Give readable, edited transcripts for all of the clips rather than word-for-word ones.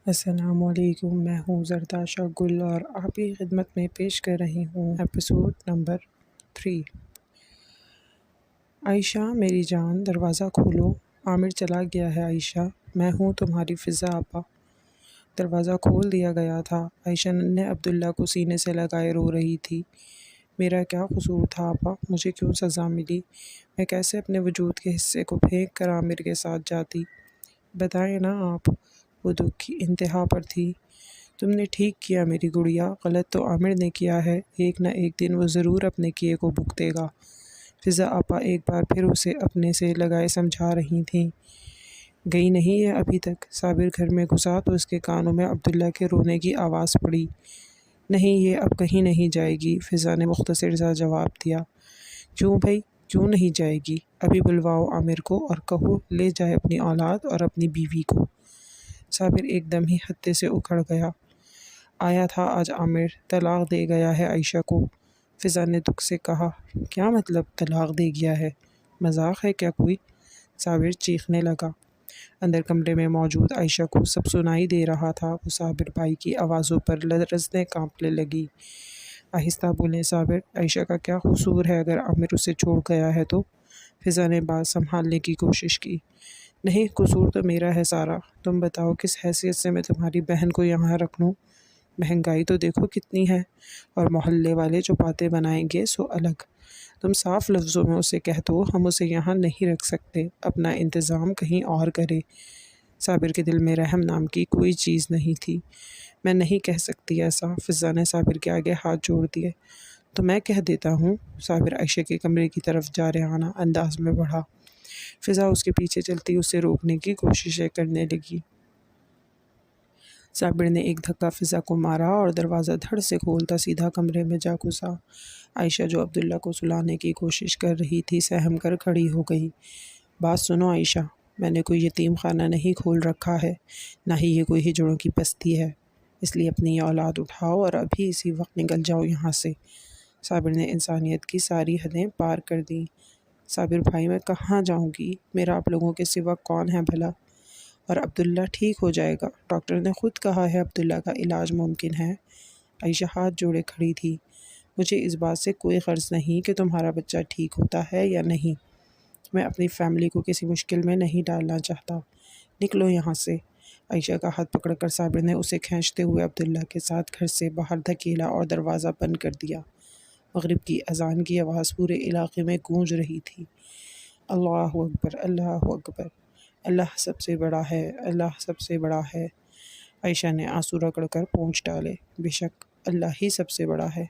السلام علیکم، میں ہوں زرداشہ گل اور آپ کی خدمت میں پیش کر رہی ہوں ایپیسوڈ نمبر 3۔ عائشہ میری جان، دروازہ کھولو، عامر چلا گیا ہے عائشہ، میں ہوں تمہاری فضا آپا۔ دروازہ کھول دیا گیا تھا۔ عائشہ ننھے عبداللہ کو سینے سے لگائے رو رہی تھی۔ میرا کیا قصور تھا آپا؟ مجھے کیوں سزا ملی؟ میں کیسے اپنے وجود کے حصے کو پھینک کر عامر کے ساتھ جاتی؟ بتائیں نا آپ۔ وہ دکھ کی انتہا پر تھی۔ تم نے ٹھیک کیا میری گڑیا، غلط تو عامر نے کیا ہے، ایک نہ ایک دن وہ ضرور اپنے کیے کو بھگتے گا۔ فضا آپا ایک بار پھر اسے اپنے سے لگائے سمجھا رہی تھیں۔ گئی نہیں ہے ابھی تک؟ صابر گھر میں گھسا تو اس کے کانوں میں عبداللہ کے رونے کی آواز پڑی۔ نہیں، یہ اب کہیں نہیں جائے گی، فضا نے مختصر سا جواب دیا۔ کیوں بھائی، کیوں نہیں جائے گی؟ ابھی بلواؤ عامر کو اور کہو لے جائے اپنی اولاد اور اپنی بیوی کو۔ صابر ایک دم ہی ہتے سے اکھڑ گیا۔ آیا تھا آج عامر، طلاق دے گیا ہے عائشہ کو۔ فضا نے دکھ سے کہا۔ کیا مطلب طلاق دے گیا ہے؟ مذاق ہے کیا کوئی؟ صابر چیخنے لگا۔ اندر کمرے میں موجود عائشہ کو سب سنائی دے رہا تھا۔ وہ صابر بھائی کی آوازوں پر لرزنے کانپنے لگی۔ آہستہ بولیں صابر، عائشہ کا کیا قصور ہے اگر عامر اسے چھوڑ گیا ہے تو؟ فضا نے بات سنبھالنے کی کوشش کی۔ نہیں، قصور تو میرا ہے سارا۔ تم بتاؤ کس حیثیت سے میں تمہاری بہن کو یہاں رکھ لوں؟ مہنگائی تو دیکھو کتنی ہے، اور محلے والے جو باتیں بنائیں گے سو الگ۔ تم صاف لفظوں میں اسے کہہ دو ہم اسے یہاں نہیں رکھ سکتے، اپنا انتظام کہیں اور کرے۔ صابر کے دل میں رحم نام کی کوئی چیز نہیں تھی۔ میں نہیں کہہ سکتی ایسا۔ فضا نے صابر کے آگے ہاتھ جوڑ دیے۔ تو میں کہہ دیتا ہوں۔ صابر عائشہ کے کمرے کی طرف جارحانہ انداز میں بڑھا۔ فضا اس کے پیچھے چلتی اسے روکنے کی کوششیں کرنے لگی۔ صابر نے ایک دھکا فضا کو مارا اور دروازہ دھڑ سے کھولتا سیدھا کمرے میں جا گھسا۔ عائشہ جو عبداللہ کو سلانے کی کوشش کر رہی تھی سہم کر کھڑی ہو گئی۔ بات سنو عائشہ، میں نے کوئی یتیم خانہ نہیں کھول رکھا ہے، نہ ہی یہ کوئی ہجڑوں کی بستی ہے، اس لیے اپنی یہ اولاد اٹھاؤ اور ابھی اسی وقت نکل جاؤ یہاں سے۔ صابر نے انسانیت کی ساری حدیں پار کر دیں۔ صابر بھائی، میں کہاں جاؤں گی؟ میرا آپ لوگوں کے سوا کون ہے بھلا؟ اور عبداللہ ٹھیک ہو جائے گا، ڈاکٹر نے خود کہا ہے عبداللہ کا علاج ممکن ہے۔ عائشہ ہاتھ جوڑے کھڑی تھی۔ مجھے اس بات سے کوئی غرض نہیں کہ تمہارا بچہ ٹھیک ہوتا ہے یا نہیں، میں اپنی فیملی کو کسی مشکل میں نہیں ڈالنا چاہتا، نکلو یہاں سے۔ عائشہ کا ہاتھ پکڑ کر صابر نے اسے کھینچتے ہوئے عبداللہ کے ساتھ گھر سے باہر دھکیلا اور دروازہ بند کر دیا۔ مغرب کی اذان کی آواز پورے علاقے میں گونج رہی تھی۔ اللہ اکبر، اللہ اکبر، اللہ سب سے بڑا ہے، اللہ سب سے بڑا ہے۔ عائشہ نے آنسو رگڑ کر پونچھ ڈالے۔ بے شک اللہ ہی سب سے بڑا ہے۔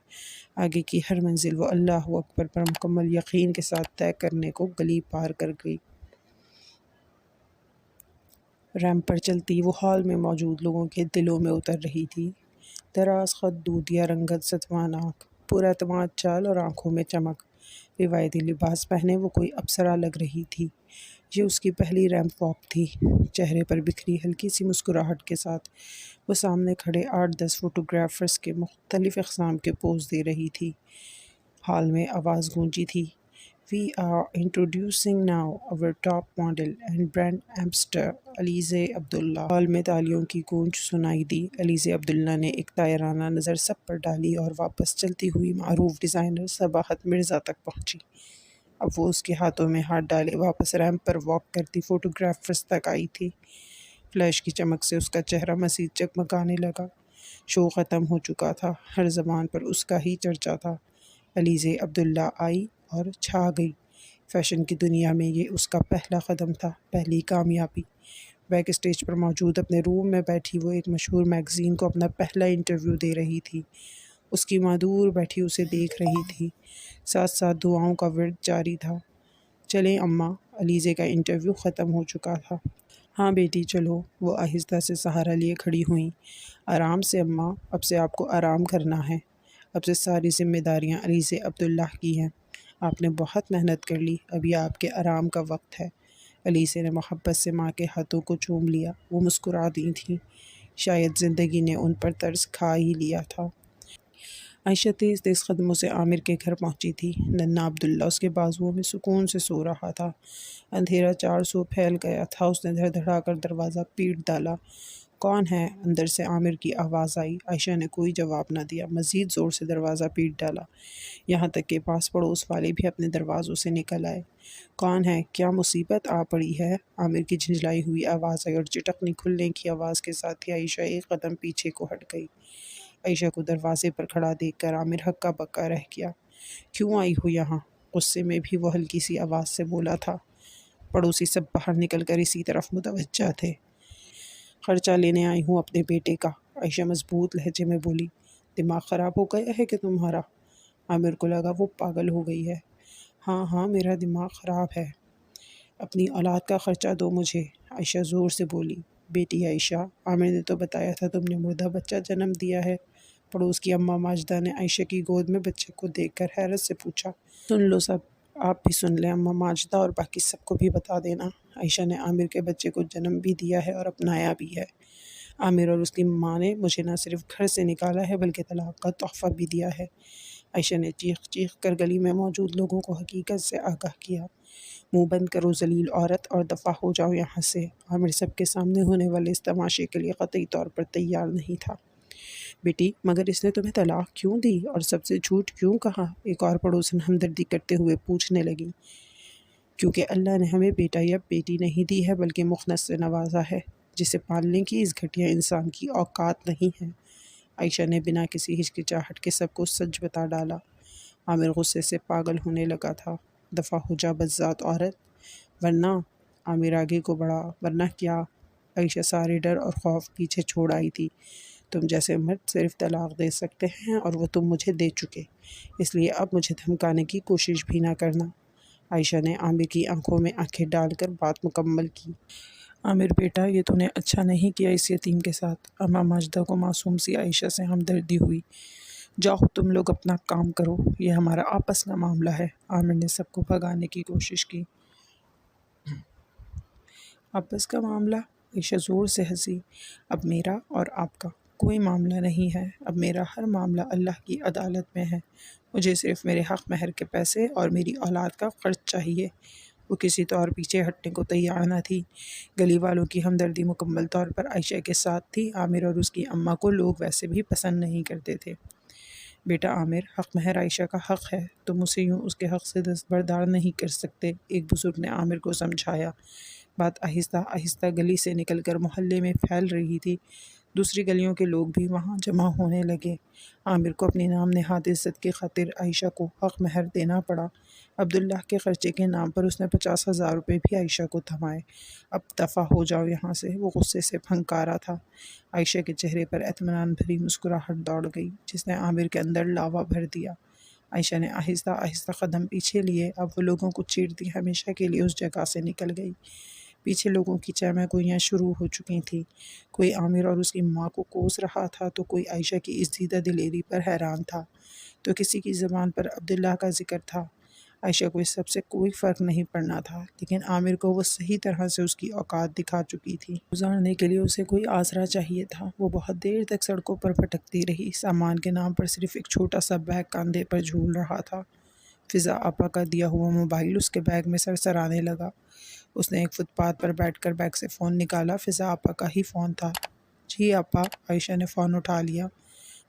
آگے کی ہر منزل وہ اللہ اکبر پر مکمل یقین کے ساتھ طے کرنے کو گلی پار کر گئی۔ ریمپ پر چلتی وہ ہال میں موجود لوگوں کے دلوں میں اتر رہی تھی۔ دراز قد، دودیا رنگت، ستواں ناک، پورا اعتماد چال اور آنکھوں میں چمک، روایتی لباس پہنے وہ کوئی اپسرا لگ رہی تھی۔ یہ اس کی پہلی ریمپ واک تھی۔ چہرے پر بکھری ہلکی سی مسکراہٹ کے ساتھ وہ سامنے کھڑے 8-10 فوٹوگرافرز کے مختلف اقسام کے پوز دے رہی تھی۔ ہال میں آواز گونجی تھی۔ We are introducing now our top model and brand ambassador Alizeh Abdullah. Hall میں تالیوں کی گونج سنائی دی۔ علیزہ عبداللہ نے ایک طائرانہ نظر سب پر ڈالی اور واپس چلتی ہوئی معروف ڈیزائنر صباحت مرزا تک پہنچی۔ اب وہ اس کے ہاتھوں میں ہاتھ ڈالے واپس ریمپ پر واک کرتی فوٹوگرافرز تک آئی تھی۔ فلیش کی چمک سے اس کا چہرہ مزید جگمگانے لگا۔ شو ختم ہو چکا تھا، ہر زبان پر اس کا ہی چرچا تھا۔ علیزہ عبداللہ آئی اور چھا گئی۔ فیشن کی دنیا میں یہ اس کا پہلا قدم تھا، پہلی کامیابی۔ بیک اسٹیج پر موجود اپنے روم میں بیٹھی وہ ایک مشہور میگزین کو اپنا پہلا انٹرویو دے رہی تھی۔ اس کی ماں دور بیٹھی اسے دیکھ رہی تھی، ساتھ ساتھ دعاؤں کا ورد جاری تھا۔ چلیں اماں، علیزہ کا انٹرویو ختم ہو چکا تھا۔ ہاں بیٹی چلو، وہ آہستہ سے سہارا لیے کھڑی ہوئیں۔ آرام سے اماں، اب سے آپ کو آرام کرنا ہے، اب سے ساری ذمہ داریاں علیزہ عبداللہ کی ہیں، آپ نے بہت محنت کر لی، اب یہ آپ کے آرام کا وقت ہے۔ علیزہ نے محبت سے ماں کے ہاتھوں کو چوم لیا۔ وہ مسکرا دی تھیں، شاید زندگی نے ان پر طرز کھا ہی لیا تھا۔ عائشہ تیز تیز قدموں سے عامر کے گھر پہنچی تھی۔ ننھا عبداللہ اس کے بازوؤں میں سکون سے سو رہا تھا۔ اندھیرا 4 سو پھیل گیا تھا۔ اس نے دھڑ دھڑا کر دروازہ پیٹ ڈالا۔ کون ہے؟ اندر سے عامر کی آواز آئی۔ عائشہ نے کوئی جواب نہ دیا، مزید زور سے دروازہ پیٹ ڈالا، یہاں تک کہ پاس پڑوس والے بھی اپنے دروازوں سے نکل آئے۔ کون ہے؟ کیا مصیبت آ پڑی ہے؟ عامر کی جھنجھلائی ہوئی آواز آئی اور چٹکنی کھلنے کی آواز کے ساتھ ہی عائشہ ایک قدم پیچھے کو ہٹ گئی۔ عائشہ کو دروازے پر کھڑا دیکھ کر عامر ہکا بکا رہ گیا۔ کیوں آئی ہو یہاں؟ غصے میں بھی وہ ہلکی سی آواز سے بولا تھا۔ پڑوسی سب باہر نکل کر اسی طرف متوجہ تھے۔ خرچہ لینے آئی ہوں اپنے بیٹے کا، عائشہ مضبوط لہجے میں بولی۔ دماغ خراب ہو گیا ہے کہ تمہارا؟ عامر کو لگا وہ پاگل ہو گئی ہے۔ ہاں ہاں میرا دماغ خراب ہے۔ اپنی اولاد کا خرچہ دو مجھے، عائشہ زور سے بولی۔ بیٹی عائشہ، عامر نے تو بتایا تھا تم نے مردہ بچہ جنم دیا ہے۔ پڑوس کی اماں ماجدہ نے عائشہ کی گود میں بچے کو دیکھ کر حیرت سے پوچھا۔ سن لو سب، آپ بھی سن لیں اماں ماجدہ، اور باقی سب کو بھی بتا دینا، عائشہ نے عامر کے بچے کو جنم بھی دیا ہے اور اپنایا بھی ہے۔ عامر اور اس کی ماں نے مجھے نہ صرف گھر سے نکالا ہے بلکہ طلاق کا تحفہ بھی دیا ہے۔ عائشہ نے چیخ چیخ کر گلی میں موجود لوگوں کو حقیقت سے آگاہ کیا۔ منہ بند کرو ذلیل عورت اور دفع ہو جاؤ یہاں سے۔ عامر سب کے سامنے ہونے والے اس تماشے کے لیے قطعی طور پر تیار نہیں تھا۔ بیٹی، مگر اس نے تمہیں طلاق کیوں دی اور سب سے جھوٹ کیوں کہا؟ ایک اور پڑوسن ہمدردی کرتے ہوئے پوچھنے لگی۔ کیونکہ اللہ نے ہمیں بیٹا یا بیٹی نہیں دی ہے بلکہ مخنث سے نوازا ہے، جسے پالنے کی اس گھٹیا انسان کی اوقات نہیں ہے۔ عائشہ نے بنا کسی ہچکچاہٹ کے سب کو سچ بتا ڈالا۔ عامر غصے سے پاگل ہونے لگا تھا۔ دفع ہو جا بدذات عورت، ورنہ… عامر آگے کو بڑھا۔ ورنہ کیا؟ عائشہ سارے ڈر اور خوف پیچھے چھوڑ آئی تھی۔ تم جیسے مرد صرف طلاق دے سکتے ہیں اور وہ تم مجھے دے چکے، اس لیے اب مجھے دھمکانے کی کوشش بھی نہ کرنا۔ عائشہ نے عامر کی آنکھوں میں آنکھیں ڈال کر بات مکمل کی۔ عامر بیٹا، یہ تو نے اچھا نہیں کیا اس یتیم کے ساتھ۔ اماں ماجدہ کو معصوم سی عائشہ سے ہمدردی ہوئی۔ جاؤ تم لوگ اپنا کام کرو، یہ ہمارا آپس کا معاملہ ہے۔ عامر نے سب کو بھگانے کی کوشش کی۔ آپس کا معاملہ؟ عائشہ زور سے ہنسی۔ اب میرا اور آپ کا کوئی معاملہ نہیں ہے، اب میرا ہر معاملہ اللہ کی عدالت میں ہے۔ مجھے صرف میرے حق مہر کے پیسے اور میری اولاد کا خرچ چاہیے۔ وہ کسی طور پیچھے ہٹنے کو تیار نہ تھی۔ گلی والوں کی ہمدردی مکمل طور پر عائشہ کے ساتھ تھی۔ عامر اور اس کی اماں کو لوگ ویسے بھی پسند نہیں کرتے تھے۔ بیٹا عامر، حق مہر عائشہ کا حق ہے، تم اسے یوں اس کے حق سے دستبردار نہیں کر سکتے، ایک بزرگ نے عامر کو سمجھایا۔ بات آہستہ آہستہ گلی سے نکل کر محلے میں پھیل رہی تھی۔ دوسری گلیوں کے لوگ بھی وہاں جمع ہونے لگے۔ عامر کو اپنی نام نہاد عزت کی خاطر عائشہ کو حق مہر دینا پڑا۔ عبداللہ کے خرچے کے نام پر اس نے 50,000 روپے بھی عائشہ کو تھمائے۔ اب دفع ہو جاؤ یہاں سے، وہ غصے سے پھنکارا تھا۔ عائشہ کے چہرے پر اطمینان بھری مسکراہٹ دوڑ گئی جس نے عامر کے اندر لاوا بھر دیا۔ عائشہ نے آہستہ آہستہ قدم پیچھے لیے۔ اب وہ لوگوں کو چیرتی ہمیشہ کے لیے اس جگہ سے نکل گئی۔ پیچھے لوگوں کی چہمہ گوئیاں شروع ہو چکی تھیں۔ کوئی عامر اور اس کی ماں کو کوس رہا تھا تو کوئی عائشہ کی اس دیدہ دلیری پر حیران تھا، تو کسی کی زبان پر عبداللہ کا ذکر تھا۔ عائشہ کو اس سب سے کوئی فرق نہیں پڑنا تھا، لیکن عامر کو وہ صحیح طرح سے اس کی اوقات دکھا چکی تھی۔ گزارنے کے لیے اسے کوئی آسرا چاہیے تھا۔ وہ بہت دیر تک سڑکوں پر بھٹکتی رہی۔ سامان کے نام پر صرف ایک چھوٹا سا بیگ کاندھے پر جھول رہا تھا۔ فضا آپا کا دیا ہوا موبائل اس کے بیگ میں سرسرانے لگا۔ اس نے ایک فٹ پاتھ پر بیٹھ کر بیگ سے فون نکالا۔ فضا آپا کا ہی فون تھا۔ جی آپا، عائشہ نے فون اٹھا لیا۔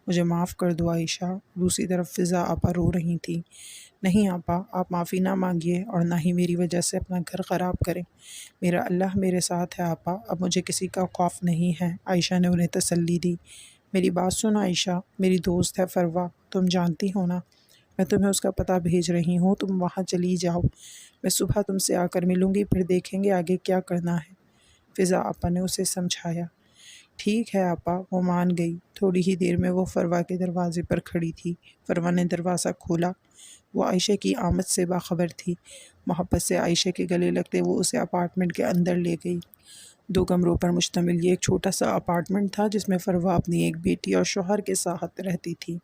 مجھے معاف کر دو عائشہ، دوسری طرف فضا آپا رو رہی تھیں۔ نہیں آپا، آپ معافی نہ مانگیے اور نہ ہی میری وجہ سے اپنا گھر خراب کریں۔ میرا اللہ میرے ساتھ ہے آپا، اب مجھے کسی کا خوف نہیں ہے، عائشہ نے انہیں تسلی دی۔ میری بات سن عائشہ، میری دوست ہے فروا، تم جانتی ہو نا، میں تمہیں اس کا پتہ بھیج رہی ہوں، تم وہاں چلی جاؤ، میں صبح تم سے آ کر ملوں گی، پھر دیکھیں گے آگے کیا کرنا ہے۔ فضا آپا نے اسے سمجھایا۔ ٹھیک ہے آپا، وہ مان گئی۔ تھوڑی ہی دیر میں وہ فروا کے دروازے پر کھڑی تھی۔ فروا نے دروازہ کھولا۔ وہ عائشہ کی آمد سے باخبر تھی۔ محبت سے عائشہ کے گلے لگتے وہ اسے اپارٹمنٹ کے اندر لے گئی۔ 2 کمروں پر مشتمل یہ ایک چھوٹا سا اپارٹمنٹ تھا جس میں فروا اپنی ایک بیٹی اور شوہر کے ساتھ رہتی تھی۔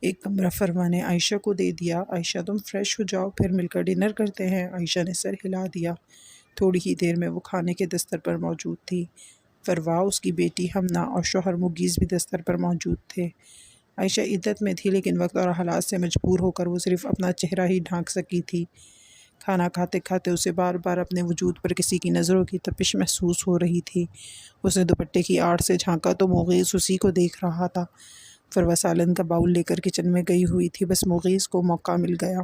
ایک کمرہ فروا نے عائشہ کو دے دیا۔ عائشہ تم فریش ہو جاؤ، پھر مل کر ڈنر کرتے ہیں، عائشہ نے سر ہلا دیا۔ تھوڑی ہی دیر میں وہ کھانے کے دستر پر موجود تھی۔ فروا، اس کی بیٹی ہمنا اور شوہر مغیث بھی دستر پر موجود تھے۔ عائشہ عدت میں تھی لیکن وقت اور حالات سے مجبور ہو کر وہ صرف اپنا چہرہ ہی ڈھانک سکی تھی۔ کھانا کھاتے کھاتے اسے بار بار اپنے وجود پر کسی کی نظروں کی تپش محسوس ہو رہی تھی۔ اس نے دوپٹے کی آڑ سے جھانکا تو مغیث اسی کو دیکھ رہا تھا۔ فروا سالن کا باؤل لے کر کچن میں گئی ہوئی تھی، بس مغیث کو موقع مل گیا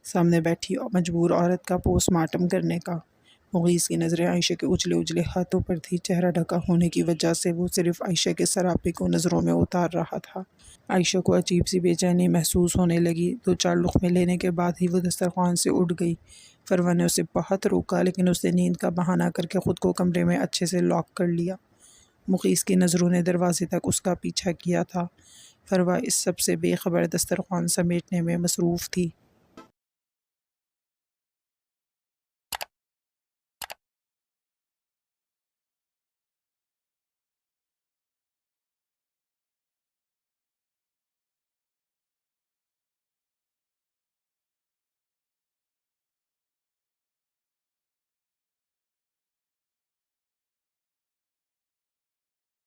سامنے بیٹھی مجبور عورت کا پوسٹ مارٹم کرنے کا۔ مغیث کی نظریں عائشہ کے اجلے اجلے ہاتھوں پر تھی۔ چہرہ ڈھکا ہونے کی وجہ سے وہ صرف عائشہ کے سراپے کو نظروں میں اتار رہا تھا۔ عائشہ کو عجیب سی بے چینی محسوس ہونے لگی۔ 2-4 لقمے لینے کے بعد ہی وہ دسترخوان سے اٹھ گئی۔ فروا نے اسے بہت روکا، لیکن اس نے نیند کا بہانہ کر کے خود کو کمرے میں اچھے سے لاک کر لیا۔ مغیث کی نظروں نے دروازے تک اس کا پیچھا کیا تھا۔ فروا اس سب سے بے خبر دسترخوان سمیٹنے میں مصروف تھی۔